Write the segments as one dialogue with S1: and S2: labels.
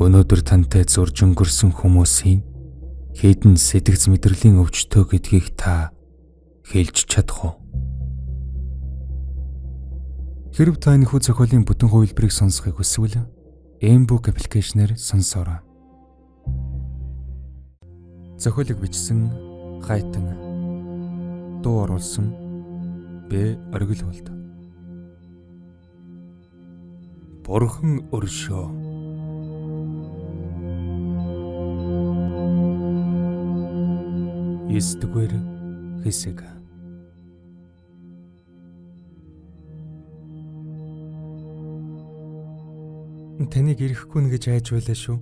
S1: Өнөөдөр тантай зурж өнгөрсөн хүмүүсийн хэдэн сэтгэц мэдрэлийн өвчтөө гэдгийг та хэлж чадах уу? Хэрв та энэхүү зохиолын бүтэн хувилбарыг сонсохыг хүсвэл Mbook аппликейшнээр сонсоорой. Зохиолыг бичсэн Хайтан, дуу оруулсан Б. Оргил болд. Бурхан өршөө. Есдүгээр хэсэг. Таныг ирэхгүй нэ гэж айж байлаа шүү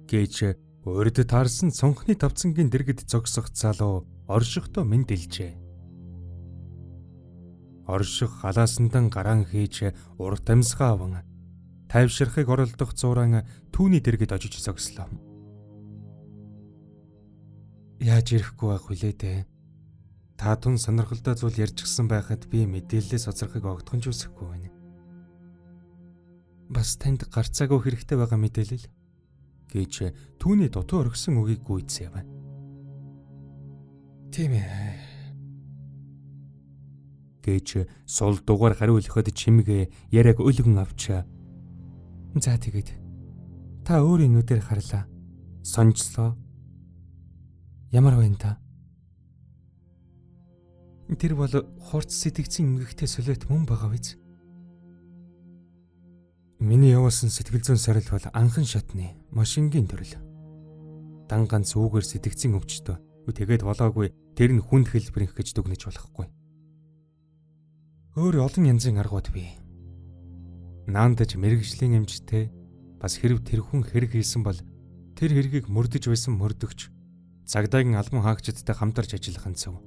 S1: гэж урд таарсан цонхны тавцангийн дэргэд зогсох залуу оршихтой мэндэлжээ. Орших халаасандан гараан хийж урт амьсгаа аван тайвширхыг оролдох зуран түүний дэргэд очиж зогслоо. Яаж ирэхгүй байх вүлээ дээ? Та тун сонирхолтой зүйл ярьчихсан байхад би мэдээлэлээс оцрохыг огтхон ч үсэхгүй байна. Бас танд гарцаагүй хэрэгтэй байгаа мэдээлэл гэж түүний дутуу орхисон үгийг гүйцээв. Тийм ээ гэж сул дугаар хариулахад чимгээ яриаг өлгөн авчаа. За тэгээд та өөрийн нүдээр харлаа. Сонжлоо. Ямар байна та? Тэр бол хурц сэтгцэн эмгэгтэй солиот мөн байгаа биз? Миний явуулсан сэтгэл зүйн сорил бол анхан шатны машингийн төрөл. Дан ганц үүгээр сэтгцэн өвчтөө. Тэгээд болоогүй тэр нь хүнд хэлбэрийнх гэж дүгнэж болохгүй. Өөр олон янзын аргууд бий. Наандаж мэрэгжлийн эмчтэй бас хэрв тэр хүн хэрэг хийсэн бол тэр хэргийг мөрдөж байсан мөрдөгч цагдаагийн албан хаагчдтай хамтарч ажиллах нь зөв.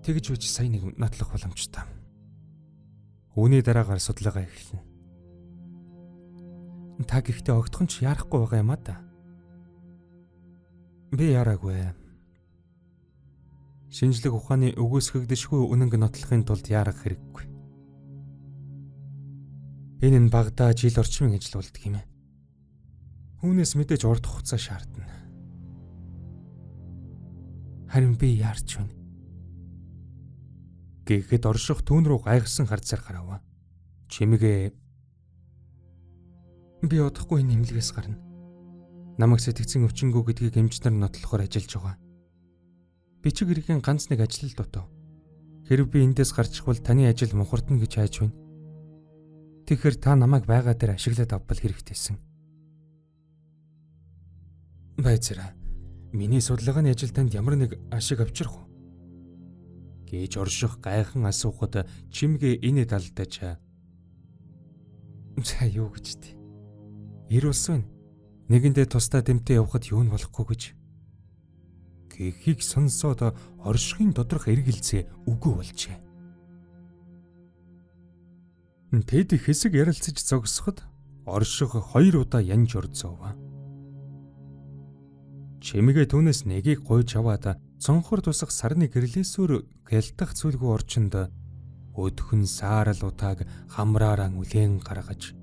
S1: Тэгж үуч сайн нэг нотлох боломжтой. Үүний дараагаар судалгаа эхэлнэ. Та гэхдээ огтхон ч яарахгүй байгаа юм а да. Би яраагүй. Шинжлэх ухааны өгөөсгөгдөшгүй үнэнг нотлохын тулд яарах хэрэггүй. Энэ нь багадаа жил орчмын ажил болдог юм. Үүнээс мэдээж урт хугацаа шаардна. Харин би яарч байна. Гэхэд орших түүн рүү гайхсан харцаар гарав. Чимгээ би удахгүй нэмлэгээс гарна. Намайг сэтгцэн өвчнгөө гэдгийг эмчнэр нотлохоор ажиллаж байгаа. Бичиг хэргийн ганц нэг ажил л дутуу. Хэрв би эндээс гарчихвал таны ажил мухардна гэж хайж байна. Тэгэхээр та намайг байгаа дээр ашиглаад авбал хэрэгтэйсэн. Байцаараа миний судалгааны ажил танд ямар нэг ашиг авчрах уу? Гэж орших гайхан асуухад чимгээ энэ талдаж за юу гэж тий. Ир ус байна. Нэгэндээ тусдаа дэмтэй явахад юу нь болохгүй гэж. Гэхийг сонсоод оршихын доторх эргэлзээ үгүй болжээ. Тэд хэсэг ярилцаж зогсоход орших 2 удаа янж орцов. Чимгээ түүнээс нэгийг гуйж аваад цонхор тусах сарны гэрлээсөөр гялтах зүйлгүй орчинд өдхөн саарал утааг хамраараа үлээн гаргаж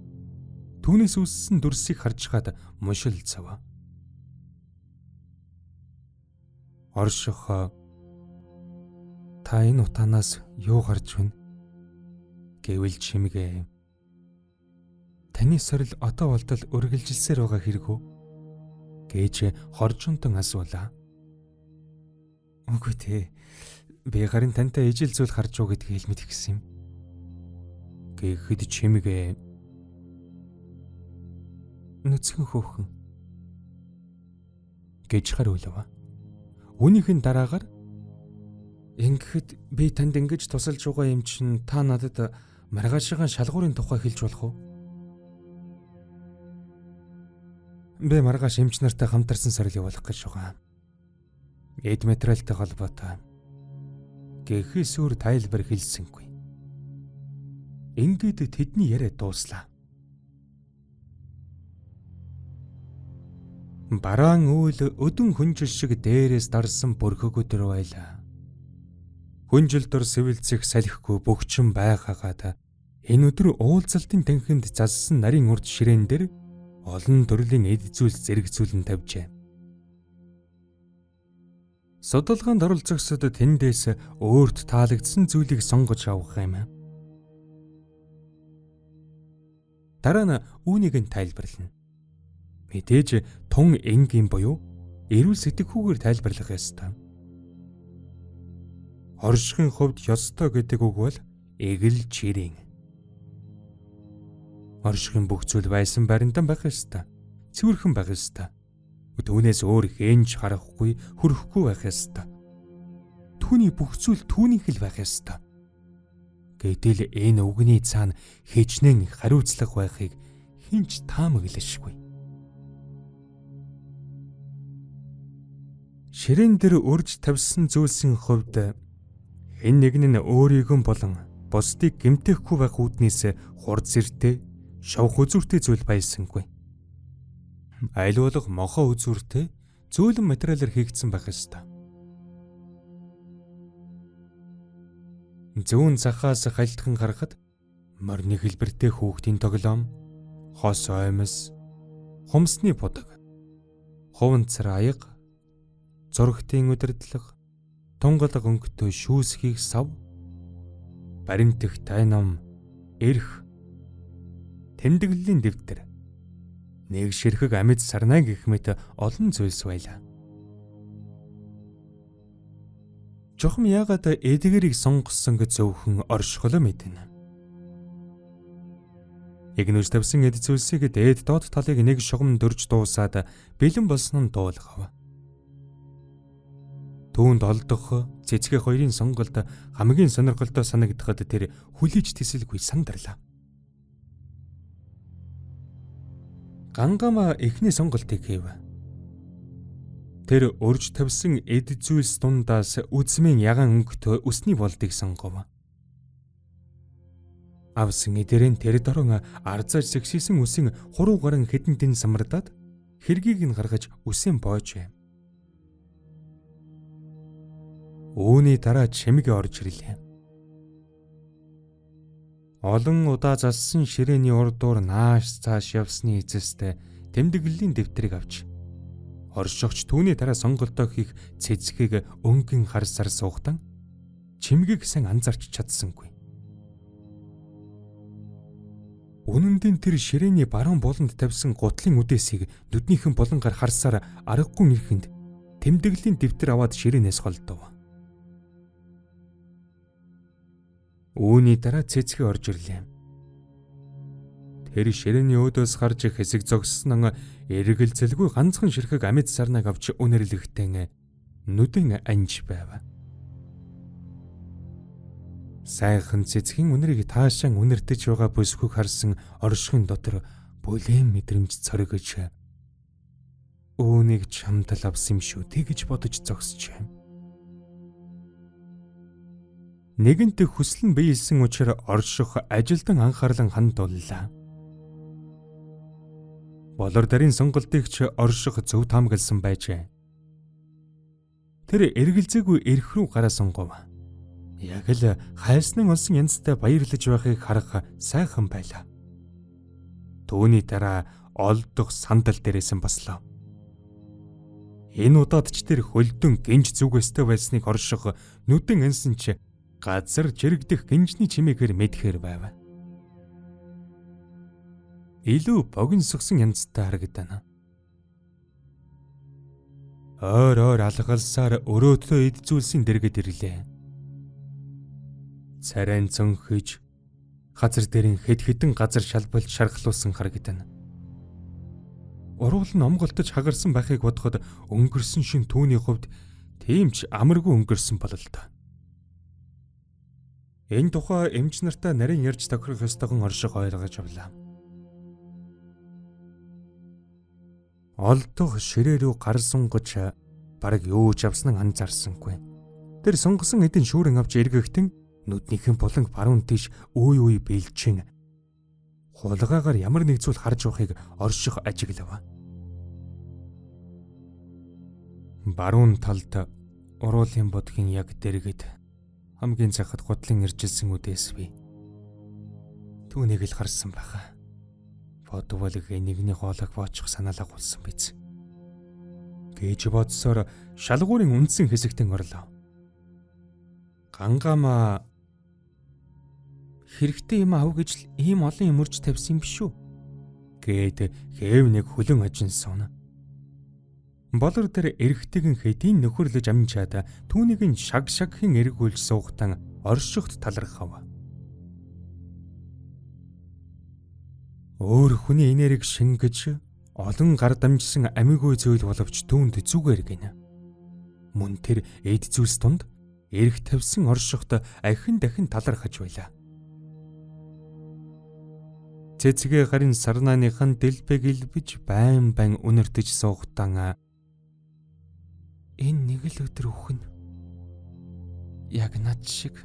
S1: түүнээс үссэн дүрсийг харж хаад мушилцав. Орших та энэ утаанаас юу гарч байна? Гэвэл чимгээ таны сорил одоо болтол үргэлжилсээр байгаа хэрэг үү? Гэж хоржонтон асуулаа. Үгүй ээ. Би гарын тантай ижил зүйл харж уу гэдгийг хэлмэд гисэн юм. Гэхэд чимгээ нүцгэн хөөхөн гэж хариулав. Үүнийхэн дараагаар ингэхэд би танд ингэж тусалж байгаа юм чинь та надад маргаашийн шалгуурын тухай хэлж болох уу? Би маргааш эмч нартай хамтарсан сорил явуулах гэж байгаа. Эд материалтай холбоотой. Гэхээс өөр тайлбар хэлсэнгүй. Ингээд тэдний яриа дууслаа. Бараан үйл өдөн хүнжил шиг дээрээс дарсан бүрхэг өдөр байлаа. Хүнжил дор сэвэлцэх салхигүй бөгчөн байхагаад энэ өдөр уулзалтын танхимд зассан нарийн урд ширээн дээр олон төрлийн эд зүйлс зэрэгцүүлэн тавьжээ. Судалгаанд оролцогчдод тэндээс өөрт таалагдсан зүйлийг сонгож авах юм. Дараа нь үүнийг нь тайлбарлана. Мэдээж тун энгийн буюу эрүүл сэтгэхүйгээр тайлбарлах ёстой. Оршихын хувьд ёстой гэдэг үг бол эгэл жирийн. Оршихын бүх зүйл байсан баримтан байх ёстой. Цэвэрхэн байх ёстой. Түүнээс өөр хэнж харахгүй, хөрөхгүй байх ёстой. Түүний бүх зүйл түүнийх л байх ёстой. Гэтэл энэ үгний цаана хичнээн хариуцлага байхыг хинч таамаглашгүй. Ширээн дээр урьж тавьсан зүйлсийн хувьд хэн нэгэн нь өөрийгөө болон бусдыг гэмтэхгүй байх үүднээс хурд зэртэй, шавх үзүүртэй зүйл байсангүй. Аль болох мохоо үзүүртэй зөөлөн материалаар хийгдсэн байх ёстой. Зүүн захаас хальтхан харахад морины хэлбэртэй хүүхдийн тоглоом, хос оймос, хумсны будаг, хуванцар аяга, зургтын удирдлага, тунгалаг өнгөтэй шүүсхийг сав, баримтах тайном, эрх, тэмдэглэлийн дэвтэр, нэг ширхэг амьд сарнай гэх мэт олон зүйлс байлаа. Чухам яагаад эдгээрийг сонгосон гэж зөвхөн оршихолоо мэднэ. Игнүүж тавьсан эд зүйлсийг дээд доод талыг нэг шугам дөрж дуусаад бэлэн болсон нь дуулгав. Түүнд олдох цэцгээ хоёрын сонголт хамгийн сонирхолтой санагдахад тэр хүлээж тисэлгүй сандарлаа. Гангама эхний сонголтыг хийв. Тэр урьж тавьсан эд зүйлс дундаас үзмийн ягаан өнгөт өсний болдыг сонгов. Авсан эдэрэн тэр дорон арзаж зэгсийсэн үсийн хуруу гарan хэдэн дэн самардаад хэргийг нь гаргаж үсээн боожээ. Үүний дараа чимэг орж ирлээ. Олон удаа зассан ширээний урдуур нааш цааш явсны эцэст тэмдэглэлийн дэвтрийг авч оршигч түүний дараа сонголтоо хийх цэцгийг өнгөн харсаар суугтан чимгийг сайн анзаарч чадсангүй. Үнэн дээр тэр ширээний баруун болонд тавьсан гутлын үдээсийг нүднийхэн болонгаар харсаар аргагүй ирэхэнд тэмдэглэлийн дэвтэр аваад ширээнээс холдов. Үүний дараа цэцгээ орж ирлээ. Тэр ширээний өөдөөс харж хэсэг зогссон эргэлзэлгүй ганцхан ширхэг амьд сарнаг авч үнэрлэхтэн нүдэн анж байв. Сайхан цэцгийн үнэрийг таашаан үнэртэж байгаа бүсгүйг харсан оршихын дотор бүлээн мэдрэмж цоргиж үүнийг чамд л авсан юм шүү тэгж бодож зогсжээ. Нэгэнт хүсэл нь биелсэн учраас орших ажилдан анхаарлан ханд боллоо. Болор дарын сонголтыг ч орших зөв таамагласан байжээ. Тэр эргэлзээгүй эрх рүү гараа сонгов. Яг л хайснан олсон янзтай баярлаж байхыг харах сайхан байлаа. Түүний дараа олдох сандал дээрээс нь бослоо. Энэ удаад ч тэр хөлдөн гинж зүгээстэй байсныг орших нүдэн ансан ч газар жирэгдэх гинжний чимээгээр мэдхээр байв. Илүү богиносгсон янзтай харагдана. Ойр алгалсаар өрөөдөө эд зүйлсийн дэргэд ирлээ. Царайн цөнхөж газар дээрэн хэд газар шалбалт шархлуулсан харагдана. Уруул нь омголтож хагарсан байхыг бодоход өнгөрсөн шин түүний хувьд тийм ч амаргүй өнгөрсөн бололтой. Энэ тухай эмч нартай нарийн ярьж тохирох ёстойгон орших ойлгож авлаа. Олдох ширээ рүү гар сунгаж бараг юу ч авсан анзаарсангүй. Тэр сунгасан эдэн шүүрэн авч эргэхтэн нүднийхэн буланг баруун тийш үе бэлчин хулгаагаар ямар нэг зүйл харж байхыг орших ажиглав. Баруун талд уруулын бодгийн яг дэргэд хамгийн захад гутлын иржилсэн үдээс бий. Түүнийг л харсан байхаа. бодвол нэгний хоолойг боочих санаал агуулсан биз. Гэж бодсоор шалгуурын үндсэн хэсэгтэн орлоо. Гангаамаа хэрэгтэй юм аав гэж л ийм олон юм урьж тавьсан юм биш үү? Гээд хээв нэг хөлөн ажин суна. Болор дээр эрэгтэйгэн хэдийн нөхөрлөж амжаад түүнийг нь шаг шагхийн эргүүлж суугатан оршихт талархав. Өөр хүний энергийг шингэж олон гар дамжсан амигүй зүйл боловч түүнд зүгээр гинэ. Мөн тэр эд зүйлс тунд эрх тавьсан оршихт ахин дахин талархаж байлаа. Цэцгээ гарын сарнааныхан дэлбэг илбэж байн үнэртэж суугатан энэ нэг л өдөр өхөн. Яг над шиг,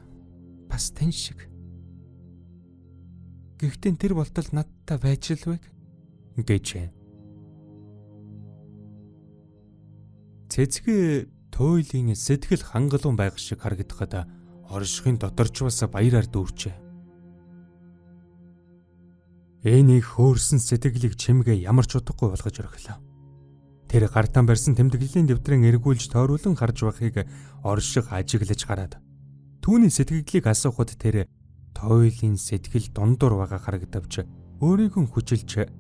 S1: бас тань шиг. Гэхдээ тэр болтол надтай байж л вэ гэжээ. Цэцгээ туйлын сэтгэл хангалуун байх шиг харагдахад оршихын доторч бас баяраар дүүрчээ. Энийг хөөрсөн сэтгэлийг чимгээ ямар ч удахгүй болгож орхилоо. Тэр гартан барьсан тэмдэглэлийн дэвтрэн эргүүлж тойруулан харж байхыг орших ажиглаж гараад түүний сэтгэлийг асуухад тэр тойлын сэтгэл дундуур байгаа харагдавч өөрийгөө хүчилж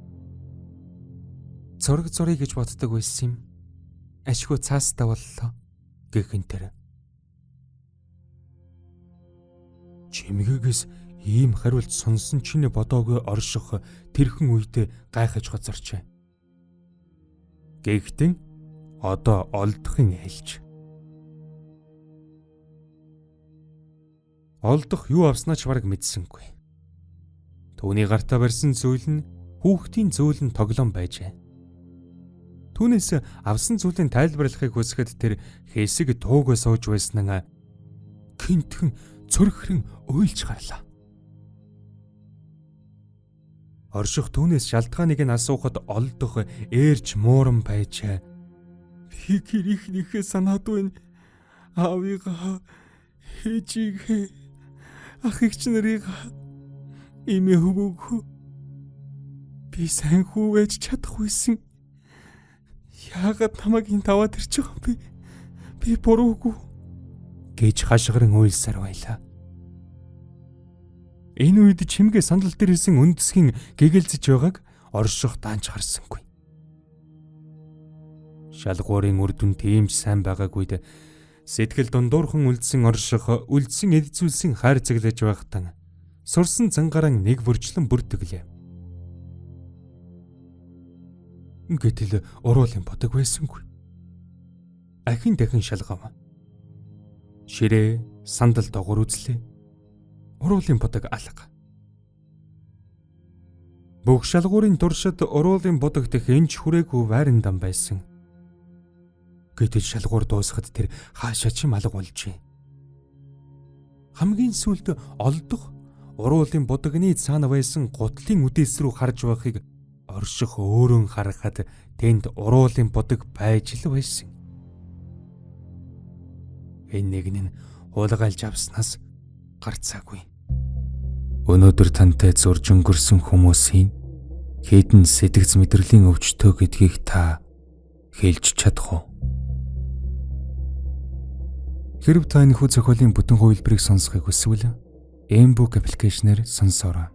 S1: зураг зуръя гэж боддог байсан юм. Ашгүй цаастай боллоо гэхин тэр. Чимгээгээс ийм хариулт сонсон чиний бодоогүй орших тэрхэн үедээ гайхаж гоцорчээ. Гэхдээ одоо олдохын ээлж. Олдох юу авснаач бараг мэдсэнгүй. Түүний гартаа барьсан зүйл нь хүүхдийн зөөлөн тоглоом байжээ. Түүнээс авсан зүйлийн тайлбарлахыг хүсэхэд тэр хэсэг туугаа сууж байснаа гинтхэн цөрхрэн уйлж гарлаа. Орших түүнээс шалтгааныг нь асуухад олдох ээрч мууран байжээ. Би гэрийнхнийхээ санаад байна. Аавыгаа, ээжигээ, ах эгч нарыг эмээ хөвөөгөө. Би сайн хүү байж чадахгүйсэн. Яагаад намайг энэ таваад ирчих юм бэ? Би буруугүй гэж хашгиран уйлсаар байлаа. Энэ үед чимгээ сандал дээр хэлсэн үндэсгийн гэгэлзэж байгааг орших даанч харсангүй. Шалгуурын үр дүн тиймч сайн байгаагүйд сэтгэл дундуурхан үлдсэн орших үлдсэн эдзүүлсэн хайр цэглэж байхтан сурсан зангаран нэг бүрчлэн бүртгэлээ. Гэтэл уруулын бодог байсангүй. Ахин дахин шалгав. Ширээ сандал доогуур үзлээ. Уруулын бодог алга. Бүх шалгуурын туршид уруулын бодогт хэнч хүрээгүй вайран дам байсан. Гэтэл шалгуур дуусахад тэр хаашаа ч юм алга болжээ. Хамгийн сүүлд олдох уруулын бодогны цаана байсан гутлын үдээс рүү харж байхыг орших өөрөн харахад тэнд уруулын бодог байж л байсан. Энэ нэг нь хуулгайлж авснаас гарцаагүй. Өнөөдөр тантай зурж өнгөрсөн хүмүүсийн хэдэн сэтгэц мэдрэлийн өвчтөө гэдгийг та хэлж чадах уу? Хэрв та энэ хүү зохиолын бүтэн хувилбарыг сонсохыг хүсвэл Mbook аппликейшнээр сонсоорой.